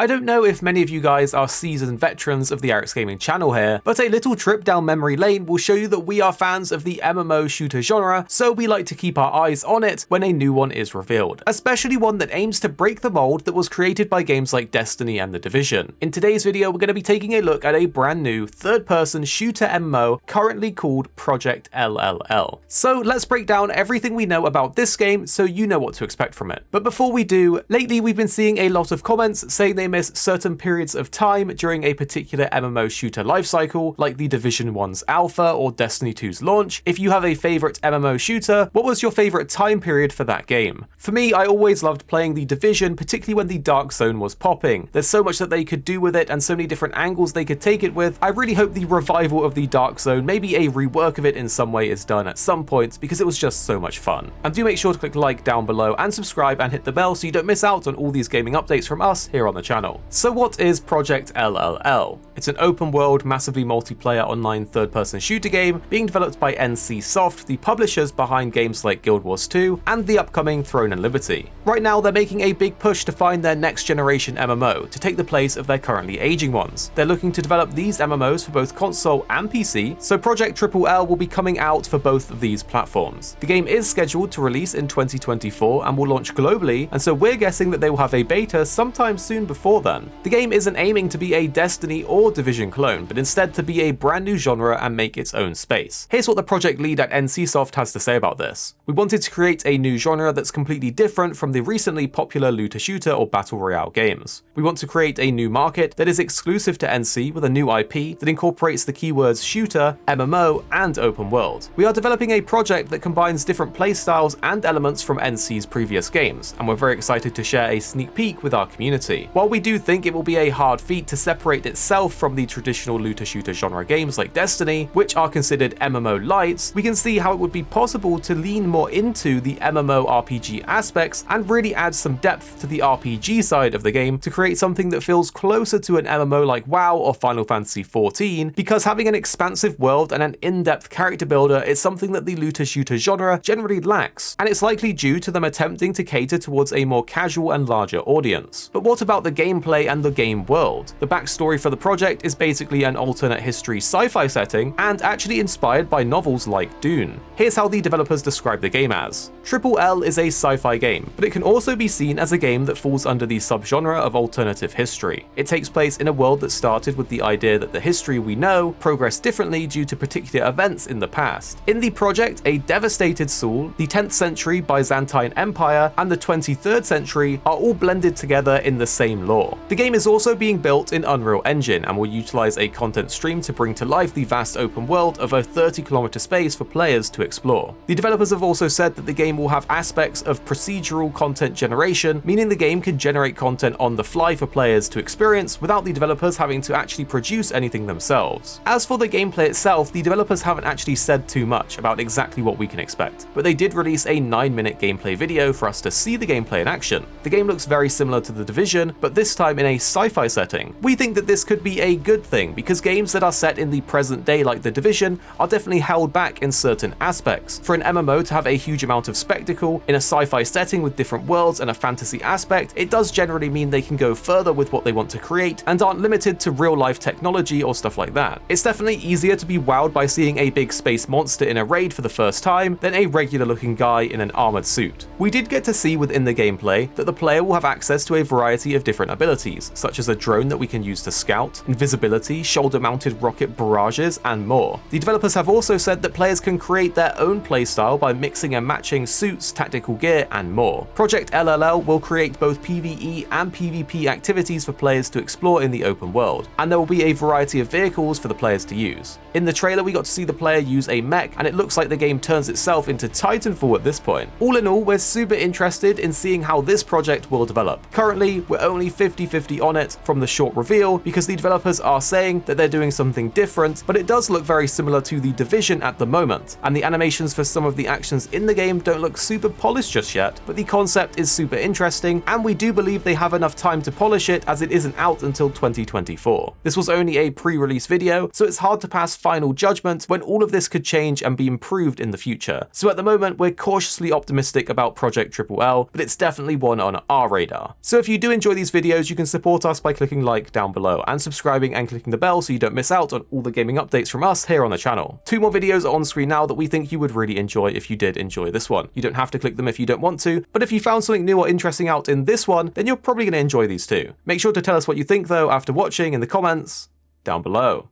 I don't know if many of you guys are seasoned veterans of the HyperX Gaming channel here, but a little trip down memory lane will show you that we are fans of the MMO shooter genre, so we like to keep our eyes on it when a new one is revealed, especially one that aims to break the mold that was created by games like Destiny and The Division. In today's video, we're going to be taking a look at a brand new third-person shooter MMO currently called Project LLL. So let's break down everything we know about this game so you know what to expect from it. But before we do, lately we've been seeing a lot of comments saying they miss certain periods of time during a particular MMO shooter lifecycle, like The Division 1's alpha or Destiny 2's launch. If you have a favourite MMO shooter, what was your favourite time period for that game? For me, I always loved playing The Division, particularly when the Dark Zone was popping. There's so much that they could do with it and so many different angles they could take it with. I really hope the revival of the Dark Zone, maybe a rework of it in some way, is done at some point because it was just so much fun. And do make sure to click like down below and subscribe and hit the bell so you don't miss out on all these gaming updates from us here on the channel. So what is Project LLL? It's an open world, massively multiplayer online third-person shooter game being developed by NC Soft, the publishers behind games like Guild Wars 2 and the upcoming Throne and Liberty. Right now they're making a big push to find their next generation MMO to take the place of their currently aging ones. They're looking to develop these MMOs for both console and PC, so Project LLL will be coming out for both of these platforms. The game is scheduled to release in 2024 and will launch globally, and so we're guessing that they will have a beta sometime soon before then. The game isn't aiming to be a Destiny or Division clone, but instead to be a brand new genre and make its own space. Here's what the project lead at NCSoft has to say about this. We wanted to create a new genre that's completely different from the recently popular looter shooter or battle royale games. We want to create a new market that is exclusive to NC with a new IP that incorporates the keywords shooter, MMO, and open world. We are developing a project that combines different playstyles and elements from NC's previous games, and we're very excited to share a sneak peek with our community. While we do think it will be a hard feat to separate itself from the traditional looter shooter genre games like Destiny, which are considered MMO lights, we can see how it would be possible to lean more into the MMO RPG aspects and really add some depth to the RPG side of the game to create something that feels closer to an MMO like WoW or Final Fantasy XIV, because having an expansive world and an in-depth character builder is something that the looter shooter genre generally lacks, and it's likely due to them attempting to cater towards a more casual and larger audience. But what about the gameplay and the game world? The backstory for the project is basically an alternate history sci-fi setting and actually inspired by novels like Dune. Here's how the developers describe the game as. LLL is a sci-fi game, but it can also be seen as a game that falls under the subgenre of alternative history. It takes place in a world that started with the idea that the history we know progressed differently due to particular events in the past. In the project, a devastated Seoul, the 10th century Byzantine Empire, and the 23rd century are all blended together in the same lore. The game is also being built in Unreal Engine and will utilize a content stream to bring to life the vast open world of a 30-kilometer space for players to explore. The developers have also said that the game will have aspects of procedural content generation, meaning the game can generate content on the fly for players to experience without the developers having to actually produce anything themselves. As for the gameplay itself, the developers haven't actually said too much about exactly what we can expect, but they did release a 9-minute gameplay video for us to see the gameplay in action. The game looks very similar to The Division, but this time in a sci-fi setting. We think that this could be a good thing because games that are set in the present day like The Division are definitely held back in certain aspects. For an MMO to have a huge amount of spectacle in a sci-fi setting with different worlds and a fantasy aspect, it does generally mean they can go further with what they want to create and aren't limited to real-life technology or stuff like that. It's definitely easier to be wowed by seeing a big space monster in a raid for the first time than a regular-looking guy in an armored suit. We did get to see within the gameplay that the player will have access to a variety of different abilities, such as a drone that we can use to scout, invisibility, shoulder-mounted rocket barrages, and more. The developers have also said that players can create their own playstyle by mixing and matching suits, tactical gear, and more. Project LLL will create both PvE and PvP activities for players to explore in the open world, and there will be a variety of vehicles for the players to use. In the trailer, we got to see the player use a mech, and it looks like the game turns itself into Titanfall at this point. All in all, we're super interested in seeing how this project will develop. Currently, we're only 50-50 on it from the short reveal because the developers are saying that they're doing something different, but it does look very similar to The Division at the moment, and the animations for some of the actions in the game don't look super polished just yet, but the concept is super interesting, and we do believe they have enough time to polish it as it isn't out until 2024. This was only a pre-release video, so it's hard to pass final judgment when all of this could change and be improved in the future. So at the moment, we're cautiously optimistic about Project LLL, but it's definitely one on our radar. So if you do enjoy these videos, videos, you can support us by clicking like down below and subscribing and clicking the bell so you don't miss out on all the gaming updates from us here on the channel. 2 more videos are on screen now that we think you would really enjoy if you did enjoy this one. You don't have to click them if you don't want to, but if you found something new or interesting out in this one, then you're probably going to enjoy these too. Make sure to tell us what you think though after watching in the comments down below.